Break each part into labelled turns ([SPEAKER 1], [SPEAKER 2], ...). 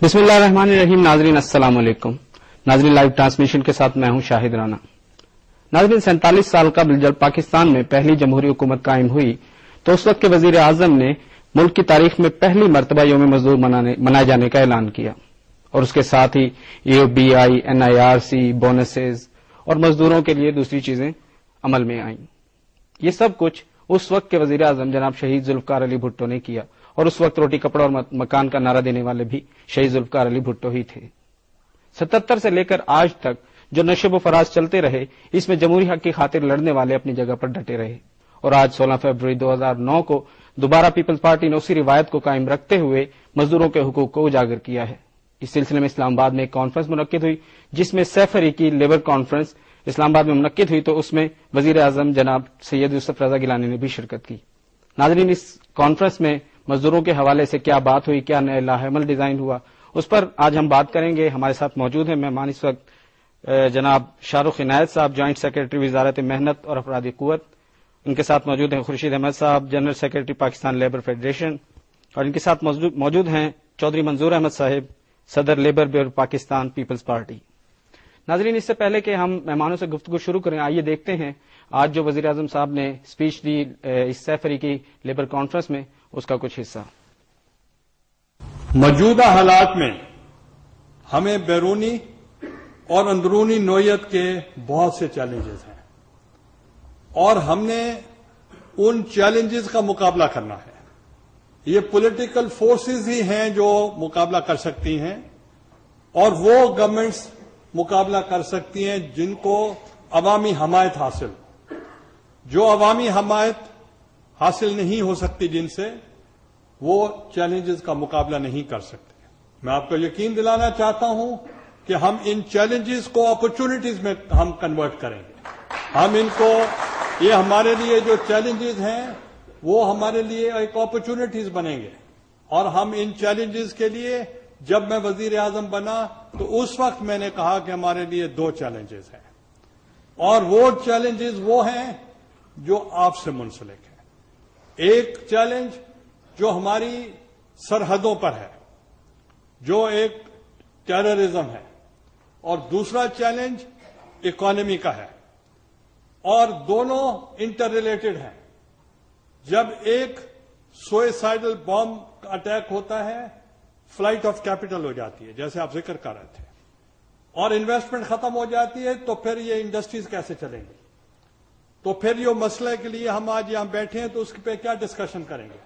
[SPEAKER 1] بسم اللہ الرحمن الرحیم. ناظرین السلام علیکم. ناظرین لائیو ٹرانسمیشن کے ساتھ میں ہوں شاہد رانا. ناظرین 47 سال قبل جب پاکستان میں پہلی جمہوری حکومت قائم ہوئی تو اس وقت کے وزیر اعظم نے ملک کی تاریخ میں پہلی مرتبہ یوم مزدور منائے جانے کا اعلان کیا اور اس کے ساتھ ہی EOBI, NIRC, بونسز اور مزدوروں کے لیے دوسری چیزیں عمل میں آئیں. یہ سب کچھ اس وقت کے وزیر اعظم جناب شہید ذوالفقار علی بھٹو نے کیا اور اس وقت روٹی کپڑا اور مکان کا نعرہ دینے والے بھی شہید ذوالفقار علی بھٹو ہی تھے. 77 سے لے کر آج تک جو نشب و فراز چلتے رہے اس میں جمہوری حق کی خاطر لڑنے والے اپنی جگہ پر ڈٹے رہے اور آج 16 فروری 2009 کو دوبارہ پیپلز پارٹی نے اسی روایت کو قائم رکھتے ہوئے مزدوروں کے حقوق کو اجاگر کیا ہے. اس سلسلے میں اسلام آباد میں ایک کانفرنس منعقد ہوئی جس میں سیف افریقی لیبر کانفرنس اسلام آباد میں منعقد ہوئی تو اس میں وزیر اعظم جناب سید یوسف رضا گیلانی نے بھی شرکت کی. ناظرین اس کانفرنس میں مزدوروں کے حوالے سے کیا بات ہوئی, کیا نئے لاہ عمل ڈیزائن ہوا, اس پر آج ہم بات کریں گے. ہمارے ساتھ موجود ہیں مہمان اس وقت جناب شاہ رخ عنایت صاحب, جوائنٹ سیکرٹری وزارت محنت اور افرادی قوت. ان کے ساتھ موجود ہیں خورشید احمد صاحب, general secretary Pakistan labour federation, اور ان کے ساتھ موجود ہیں چودھری منظور احمد صاحب, صدر لیبر بیورو پاکستان پیپلز پارٹی. ناظرین اس سے پہلے کہ ہم مہمانوں سے گفتگو شروع کریں آئیے دیکھتے ہیں آج جو وزیر اعظم صاحب نے اسپیچ دی اس سیف افریقی لیبر کانفرنس میں, اس کا کچھ حصہ.
[SPEAKER 2] موجودہ حالات میں ہمیں بیرونی اور اندرونی نوعیت کے بہت سے چیلنجز ہیں اور ہم نے ان چیلنجز کا مقابلہ کرنا ہے. یہ پولیٹیکل فورسز ہی ہیں جو مقابلہ کر سکتی ہیں اور وہ گورنمنٹس مقابلہ کر سکتی ہیں جن کو عوامی حمایت حاصل. جو عوامی حمایت حاصل نہیں ہو سکتی جن سے, وہ چیلنجز کا مقابلہ نہیں کر سکتے. میں آپ کو یقین دلانا چاہتا ہوں کہ ہم ان چیلنجز کو اپرچونٹیز میں ہم کنورٹ کریں گے. ہم ان کو, یہ ہمارے لیے جو چیلنجز ہیں وہ ہمارے لیے ایک اپرچونٹیز بنیں گے اور ہم ان چیلنجز کے لیے, جب میں وزیر اعظم بنا تو اس وقت میں نے کہا کہ ہمارے لیے 2 چیلنجز ہیں اور وہ چیلنجز وہ ہیں جو آپ سے منسلک ہیں. ایک چیلنج جو ہماری سرحدوں پر ہے, جو ایک ٹیررزم ہے, اور دوسرا چیلنج اکانومی کا ہے, اور دونوں انٹر ریلیٹڈ ہیں. جب ایک سوئسائڈل بام اٹیک ہوتا ہے, فلائٹ آف کیپٹل ہو جاتی ہے جیسے آپ ذکر کر رہے تھے, اور انویسٹمنٹ ختم ہو جاتی ہے, تو پھر یہ انڈسٹریز کیسے چلیں گی؟ تو پھر یہ مسئلہ کے لیے ہم آج یہاں بیٹھے ہیں تو اس پہ کیا ڈسکشن کریں گے؟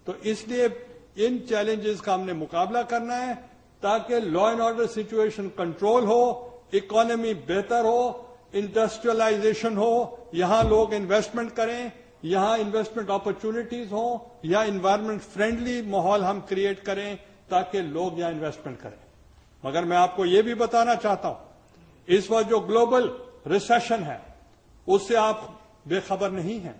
[SPEAKER 2] تو اس لیے ان چیلنجز کا ہم نے مقابلہ کرنا ہے تاکہ law and order situation control who, economy بہتر ہو, انڈسٹریلائزیشن ہو, یہاں لوگ انویسٹمنٹ کریں, یہاں انویسٹمنٹ اپرچونٹیز ہوں, یا انوائرمنٹ فرینڈلی ماحول ہم کریٹ کریں تاکہ لوگ یہاں انویسٹمنٹ کریں. مگر میں آپ کو یہ بھی بتانا چاہتا ہوں اس وقت جو گلوبل ریسیشن ہے اس سے آپ بے خبر نہیں ہیں.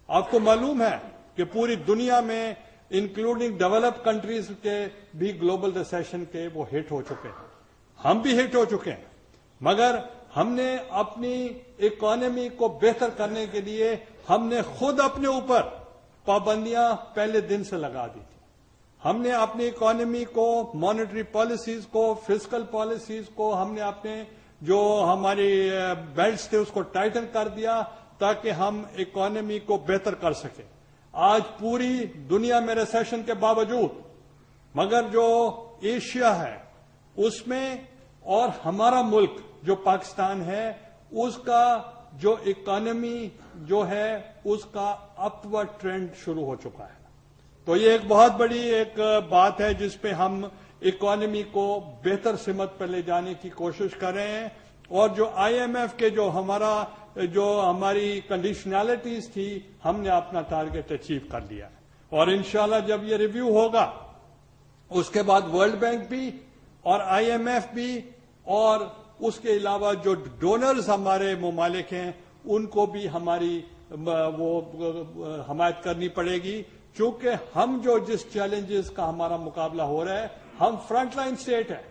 [SPEAKER 2] آپ کو معلوم ہے کہ پوری دنیا میں انکلوڈنگ ڈیولپ کنٹریز کے بھی گلوبل ریسیشن کے وہ ہٹ ہو چکے ہیں, ہم بھی ہٹ ہو چکے ہیں. مگر ہم نے اپنی اکانومی کو بہتر کرنے کے لیے ہم نے خود اپنے اوپر پابندیاں پہلے دن سے لگا دی تھی. ہم نے اپنی اکانومی کو, مانیٹری پالیسیز کو, فسکل پالیسیز کو, ہم نے اپنے جو ہماری بیلٹس تھے اس کو ٹائٹن کر دیا تاکہ ہم اکانومی کو بہتر کر سکیں. آج پوری دنیا میں ریسیشن کے باوجود مگر جو ایشیا ہے اس میں اور ہمارا ملک جو پاکستان ہے اس کا جو اکانومی جو ہے اس کا اپورڈ ٹرینڈ شروع ہو چکا ہے. تو یہ ایک بہت بڑی ایک بات ہے جس پہ ہم اکانومی کو بہتر سمت پر لے جانے کی کوشش کر رہے ہیں. اور جو IMF کے جو ہماری کنڈیشنالٹیز تھی ہم نے اپنا ٹارگٹ اچیو کر لیا ہے. اور انشاءاللہ جب یہ ریویو ہوگا اس کے بعد ورلڈ بینک بھی اور IMF بھی اور اس کے علاوہ جو ڈونرز ہمارے ممالک ہیں ان کو بھی ہماری وہ حمایت کرنی پڑے گی, چونکہ ہم جو جس چیلنجز کا ہمارا مقابلہ ہو رہا ہے, ہم فرنٹ لائن اسٹیٹ ہے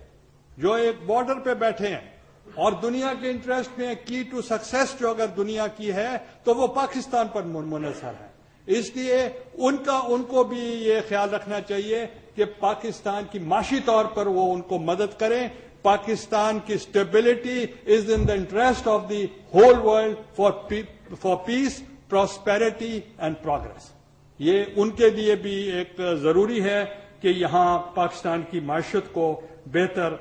[SPEAKER 2] جو ایک بارڈر پہ بیٹھے ہیں اور دنیا کے انٹرسٹ میں کی ٹو سکسیس جو اگر دنیا کی ہے تو وہ پاکستان پر منحصر ہے. اس لیے ان کو بھی یہ خیال رکھنا چاہیے کہ پاکستان کی معاشی طور پر وہ ان کو مدد کریں. پاکستان کی stability is in the interest of the whole world for peace, prosperity and progress. یہ ان کے لیے بھی ایک ضروری ہے کہ یہاں پاکستان کی معیشت کو بہتر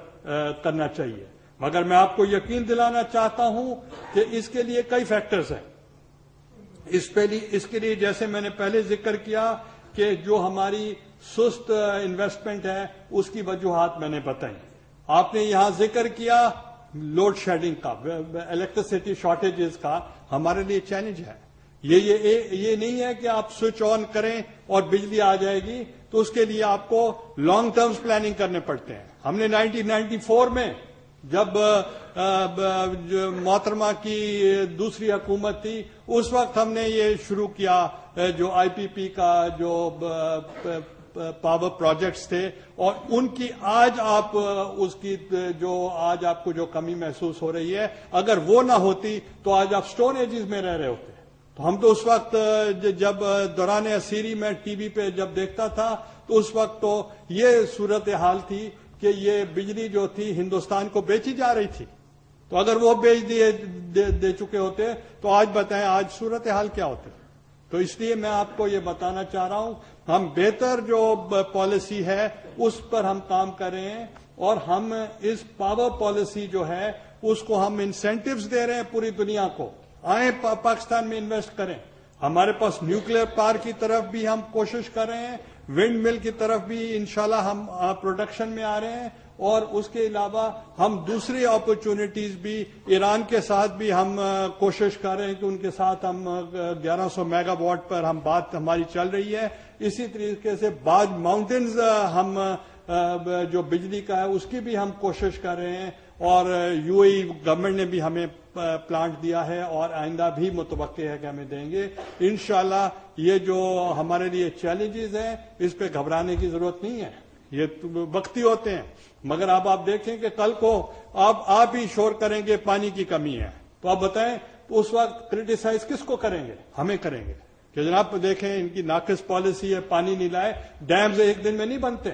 [SPEAKER 2] کرنا چاہیے. مگر میں آپ کو یقین دلانا چاہتا ہوں کہ اس کے لیے کئی فیکٹرز ہیں. اس کے لیے جیسے میں نے پہلے ذکر کیا کہ جو ہماری سست انویسٹمنٹ ہے اس کی وجوہات میں نے بتائی. آپ نے یہاں ذکر کیا لوڈ شیڈنگ کا, الیکٹریسٹی شارٹیجز کا. ہمارے لیے چیلنج ہے. یہ نہیں ہے کہ آپ سوئچ آن کریں اور بجلی آ جائے گی, تو اس کے لیے آپ کو لانگ ٹرمز پلاننگ کرنے پڑتے ہیں. ہم نے 1994 میں جب محترمہ کی دوسری حکومت تھی اس وقت ہم نے یہ شروع کیا جو آئی پی پی کا جو پاور پروجیکٹس تھے, اور ان کی آج آپ اس کی جو آج آپ کو جو کمی محسوس ہو رہی ہے, اگر وہ نہ ہوتی تو آج آپ سٹون ایجز میں رہ رہے ہوتے. تو ہم تو اس وقت جب دوران اسیری میں ٹی وی پہ جب دیکھتا تھا تو اس وقت تو یہ صورتحال تھی کہ یہ بجلی جو تھی ہندوستان کو بیچی جا رہی تھی. تو اگر وہ بیچ دے چکے ہوتے تو آج بتائیں آج صورتحال کیا ہوتی. تو اس لیے میں آپ کو یہ بتانا چاہ رہا ہوں ہم بہتر جو پالیسی ہے اس پر ہم کام کر رہے ہیں, اور ہم اس پاور پالیسی جو ہے اس کو ہم انسینٹیوز دے رہے ہیں پوری دنیا کو. آئیں پاکستان میں انویسٹ کریں. ہمارے پاس نیوکلیر پاور کی طرف بھی ہم کوشش کر رہے ہیں, ونڈ مل کی طرف بھی انشاءاللہ ہم پروڈکشن میں آ رہے ہیں, اور اس کے علاوہ ہم دوسری اپرچونٹیز بھی ایران کے ساتھ بھی ہم کوشش کر رہے ہیں کہ ان کے ساتھ ہم 1100 میگا واٹ پر ہم بات ہماری چل رہی ہے. اسی طریقے سے بعض ماؤنٹینز ہم جو بجلی کا ہے اس کی بھی ہم کوشش کر رہے ہیں, اور یو اے گورنمنٹ نے بھی ہمیں پلانٹ دیا ہے اور آئندہ بھی متوقع ہے کہ ہمیں دیں گے انشاءاللہ. یہ جو ہمارے لیے چیلنجز ہیں اس پہ گھبرانے کی ضرورت نہیں ہے, یہ وقتی ہوتے ہیں. مگر اب آپ دیکھیں کہ کل کو آپ ہی شور کریں گے پانی کی کمی ہے, تو آپ بتائیں تو اس وقت کرٹیسائز کس کو کریں گے؟ ہمیں کریں گے کہ جناب دیکھیں ان کی ناقص پالیسی ہے, پانی نہیں لائے. ڈیمز ایک دن میں نہیں بنتے,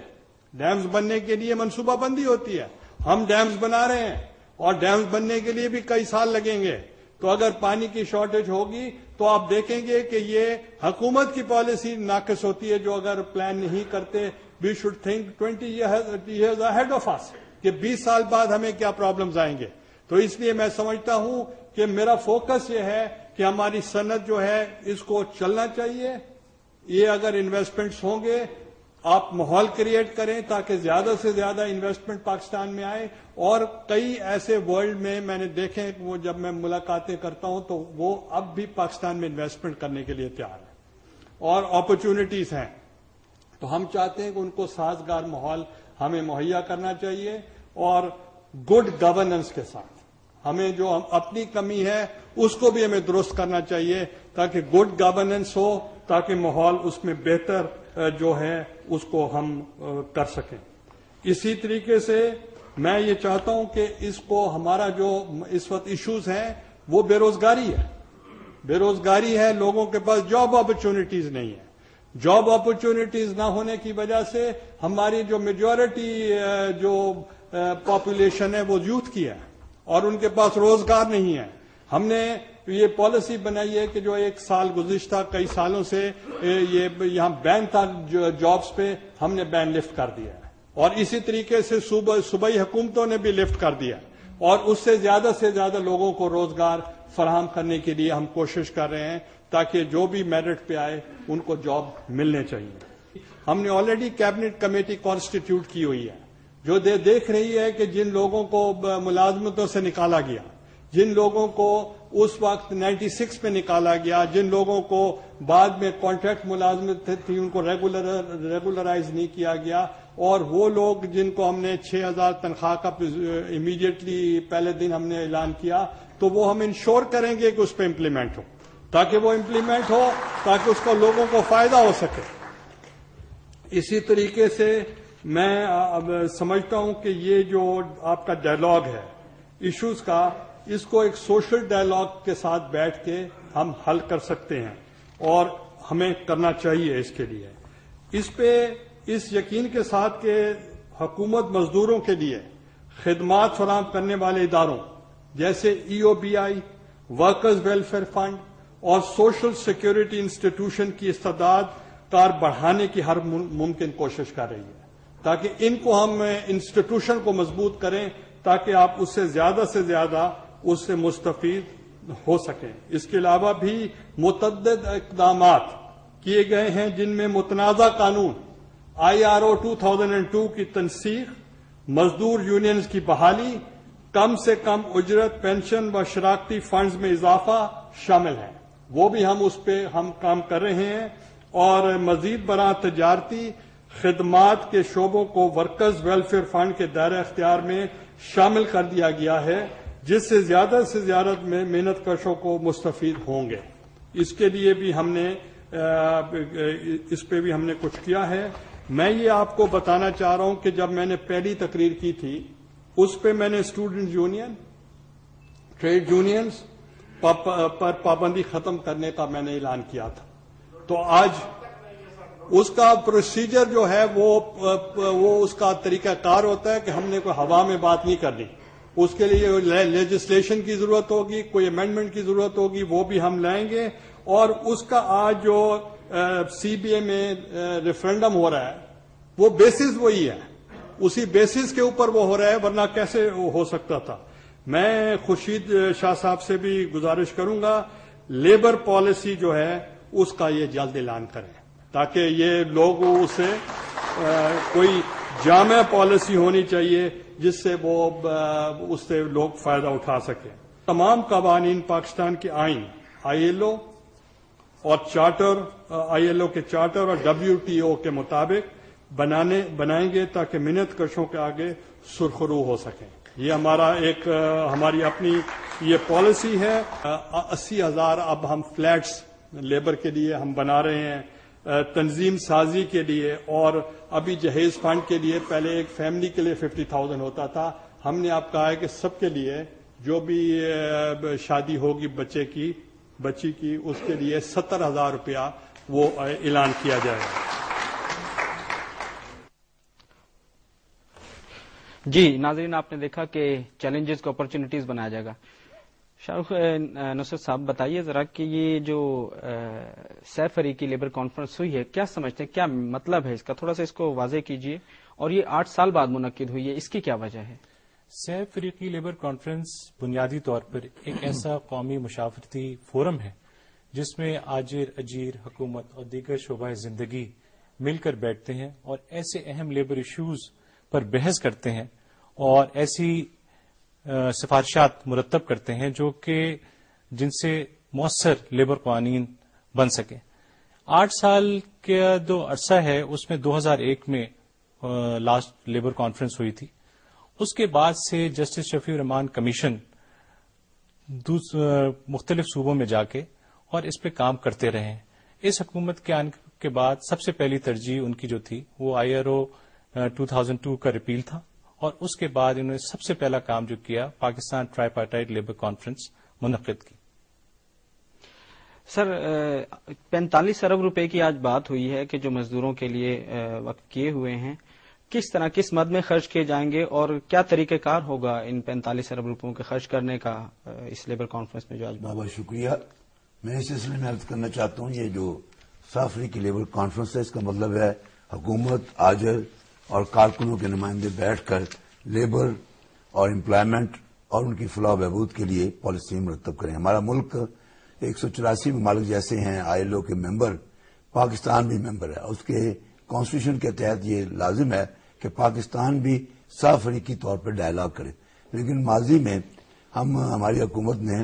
[SPEAKER 2] ڈیمز بننے کے لیے منصوبہ بندی ہوتی ہے. ہم ڈیمز بنا رہے ہیں اور ڈیمز بننے کے لیے بھی کئی سال لگیں گے. تو اگر پانی کی شارٹیج ہوگی تو آپ دیکھیں گے کہ یہ حکومت کی پالیسی ناقص ہوتی ہے, جو اگر پلان نہیں کرتے. We should think 20 years ahead of us کہ 20 سال بعد ہمیں کیا پرابلمز آئیں گے. تو اس لیے میں سمجھتا ہوں کہ میرا فوکس یہ ہے کہ ہماری صنعت جو ہے اس کو چلنا چاہیے. یہ اگر انویسٹمنٹس ہوں گے آپ ماحول کریٹ کریں تاکہ زیادہ سے زیادہ انویسٹمنٹ پاکستان میں آئے. اور کئی ایسے ورلڈ میں نے دیکھے وہ جب میں ملاقاتیں کرتا ہوں تو وہ اب بھی پاکستان میں انویسٹمنٹ کرنے کے لیے تیار ہیں اور اپرچونٹیز ہیں. تو ہم چاہتے ہیں کہ ان کو سازگار ماحول ہمیں مہیا کرنا چاہیے, اور گڈ گورننس کے ساتھ ہمیں جو اپنی کمی ہے اس کو بھی ہمیں درست کرنا چاہیے تاکہ گڈ گورننس ہو, تاکہ ماحول اس میں بہتر جو ہے اس کو ہم کر سکیں. اسی طریقے سے میں یہ چاہتا ہوں کہ اس کو ہمارا جو اس وقت ایشوز ہیں وہ بے روزگاری ہے. بے روزگاری ہے, لوگوں کے پاس جاب اپرچونٹیز نہیں ہے. جاب اپرچونٹیز نہ ہونے کی وجہ سے ہماری جو میجورٹی جو پاپولیشن ہے وہ یوتھ کی ہے اور ان کے پاس روزگار نہیں ہے. ہم نے یہ پالیسی بنائی ہے کہ جو ایک سال گزشتہ کئی سالوں سے یہ یہاں بین تھا جابز پہ, ہم نے بین لفٹ کر دیا ہے, اور اسی طریقے سے صوبائی حکومتوں نے بھی لفٹ کر دیا, اور اس سے زیادہ لوگوں کو روزگار فراہم کرنے کے لیے ہم کوشش کر رہے ہیں تاکہ جو بھی میرٹ پہ آئے ان کو جاب ملنے چاہیے. ہم نے آلریڈی کیبنٹ کمیٹی کانسٹیٹیوٹ کی ہوئی ہے جو دیکھ رہی ہے کہ جن لوگوں کو ملازمتوں سے نکالا گیا, جن لوگوں کو اس وقت 96 میں نکالا گیا, جن لوگوں کو بعد میں کانٹریکٹ ملازمت تھی ان کو ریگولرائز نہیں کیا گیا, اور وہ لوگ جن کو ہم نے 6,000 تنخواہ کا امیڈیٹلی پہلے دن ہم نے اعلان کیا, تو وہ ہم انشور کریں گے کہ اس پہ امپلیمنٹ ہو, تاکہ وہ امپلیمنٹ ہو تاکہ اس کو لوگوں کو فائدہ ہو سکے. اسی طریقے سے میں سمجھتا ہوں کہ یہ جو آپ کا ڈائلاگ ہے ایشوز کا, اس کو ایک سوشل ڈائلاگ کے ساتھ بیٹھ کے ہم حل کر سکتے ہیں اور ہمیں کرنا چاہیے. اس کے لیے اس پہ اس یقین کے ساتھ کہ حکومت مزدوروں کے لیے خدمات فراہم کرنے والے اداروں جیسے EOBI، ورکرز ویلفیئر فنڈ اور سوشل سیکیورٹی انسٹیٹیوشن کی استعداد کار بڑھانے کی ہر ممکن کوشش کر رہی ہے، تاکہ ان کو ہم انسٹیٹیوشن کو مضبوط کریں تاکہ آپ اس سے زیادہ اس سے مستفید ہو سکیں۔ اس کے علاوہ بھی متعدد اقدامات کیے گئے ہیں جن میں متنازع قانون IRO 2002 کی تنسیخ، مزدور یونینز کی بحالی، کم سے کم اجرت، پینشن و شراکتی فنڈز میں اضافہ شامل ہیں۔ وہ بھی ہم اس پہ کام کر رہے ہیں، اور مزید برآں تجارتی خدمات کے شعبوں کو ورکرز ویلفیئر فنڈ کے دائرہ اختیار میں شامل کر دیا گیا ہے، جس سے زیادہ محنت کشوں کو مستفید ہوں گے۔ اس کے لیے بھی ہم نے اس پہ بھی ہم نے کچھ کیا ہے۔ میں یہ آپ کو بتانا چاہ رہا ہوں کہ جب میں نے پہلی تقریر کی تھی اس پہ میں نے اسٹوڈنٹ یونین، ٹریڈ یونینز پر پابندی ختم کرنے کا میں نے اعلان کیا تھا۔ تو آج اس کا پروسیجر جو ہے وہ اس کا طریقہ کار ہوتا ہے کہ ہم نے کوئی ہوا میں بات نہیں کرنی، اس کے لیے لیجسلیشن کی ضرورت ہوگی، کوئی امینڈمنٹ کی ضرورت ہوگی، وہ بھی ہم لائیں گے۔ اور اس کا آج جو CBA میں ریفرنڈم ہو رہا ہے وہ بیسس وہی ہے، اسی بیسس کے اوپر وہ ہو رہا ہے، ورنہ کیسے ہو سکتا تھا۔ میں خورشید شاہ صاحب سے بھی گزارش کروں گا لیبر پالیسی جو ہے اس کا یہ جلد اعلان کریں تاکہ یہ لوگ اسے کوئی جامع پالیسی ہونی چاہیے جس سے وہ اس سے لوگ فائدہ اٹھا سکیں۔ تمام قوانین پاکستان کے آئین، ILO اور چارٹر، ILO کے چارٹر اور WTO کے مطابق بنائیں گے تاکہ محنت کشوں کے آگے سرخرو ہو سکیں۔ یہ ہماری اپنی یہ پالیسی ہے۔ 80,000 اب ہم فلیٹس لیبر کے لیے ہم بنا رہے ہیں، تنظیم سازی کے لیے، اور ابھی جہیز فنڈ کے لیے پہلے ایک فیملی کے لیے 50,000 ہوتا تھا، ہم نے اب کہا ہے کہ سب کے لیے جو بھی شادی ہوگی بچی کی اس کے لیے 70,000 روپیہ وہ اعلان کیا جائے گا۔
[SPEAKER 1] جی ناظرین، آپ نے دیکھا کہ چیلنجز کو اپرچونٹیز بنایا جائے گا۔ شاہ رخ نصرت صاحب بتائیے ذرا کہ یہ جو سہ فریقی لیبر کانفرنس ہوئی ہے کیا سمجھتے ہیں، کیا مطلب ہے اس کا، تھوڑا سا اس کو واضح کیجیے، اور یہ 8 سال بعد منعقد ہوئی ہے، اس کی کیا وجہ ہے؟
[SPEAKER 3] سہ فریقی لیبر کانفرنس بنیادی طور پر ایک ایسا قومی مشاورتی فورم ہے جس میں آجر، اجیر، حکومت اور دیگر شعبۂ زندگی مل کر بیٹھتے ہیں اور ایسے اہم لیبر ایشوز پر بحث کرتے ہیں اور ایسی سفارشات مرتب کرتے ہیں جن سے مؤثر لیبر قوانین بن سکیں۔ 8 سال کا جو عرصہ ہے اس میں 2001 میں لاسٹ لیبر کانفرنس ہوئی تھی۔ اس کے بعد سے جسٹس شفیع الرحمان کمیشن مختلف صوبوں میں جا کے اور اس پہ کام کرتے رہے ہیں۔ اس حکومت کے آنے کے بعد سب سے پہلی ترجیح ان کی جو تھی وہ IRO 2002 کا ریپیل تھا، اور اس کے بعد انہوں نے سب سے پہلا کام جو کیا پاکستان ٹرائیپارٹائٹ لیبر کانفرنس منعقد کی۔
[SPEAKER 1] سر 45 ارب روپے کی آج بات ہوئی ہے کہ جو مزدوروں کے لیے وقف کیے ہوئے ہیں، کس طرح کس مد میں خرچ کیے جائیں گے اور کیا طریقہ کار ہوگا ان 45 ارب روپوں کے خرچ کرنے کا اس لیبر کانفرنس میں جو آج
[SPEAKER 4] بہت شکریہ۔ میں اس سلسلے میں عرض کرنا چاہتا ہوں یہ جو سہ فریقی لیبر کانفرنس ہے اس کا مطلب ہے حکومت، آجر اور کارکنوں کے نمائندے بیٹھ کر لیبر اور امپلائمنٹ اور ان کی فلاح و بہبود کے لیے پالیسی مرتب کریں۔ ہمارا ملک 184 ممالک جیسے ہیں ILO کے ممبر، پاکستان بھی ممبر ہے، اس کے کانسٹیٹیوشن کے تحت یہ لازم ہے کہ پاکستان بھی سہ فریقی طور پر ڈائلاگ کرے، لیکن ماضی میں ہماری حکومت نے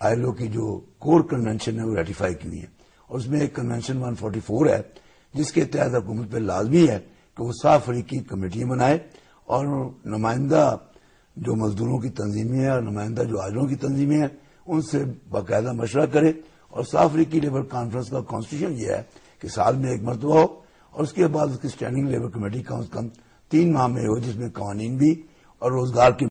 [SPEAKER 4] ILO کی جو کور کنونشن ہے وہ ریٹیفائی کی ہوئی ہے، اور اس میں ایک کنونشن 144 ہے جس کے تحت حکومت پہ لازمی ہے کہ وہ سہ فریقی کمیٹیاں بنائے اور نمائندہ جو مزدوروں کی تنظیمیں ہیں اور نمائندہ جو آجروں کی تنظیمیں ہیں ان سے باقاعدہ مشورہ کرے، اور سہ فریقی لیبر کانفرنس کا کانسٹیٹیوشن یہ ہے کہ سال میں ایک مرتبہ ہو، اور اس کے بعد اس کی اسٹینڈنگ لیبر کمیٹی کم از کم 3 ماہ میں ہو جس میں قوانین بھی اور روزگار کی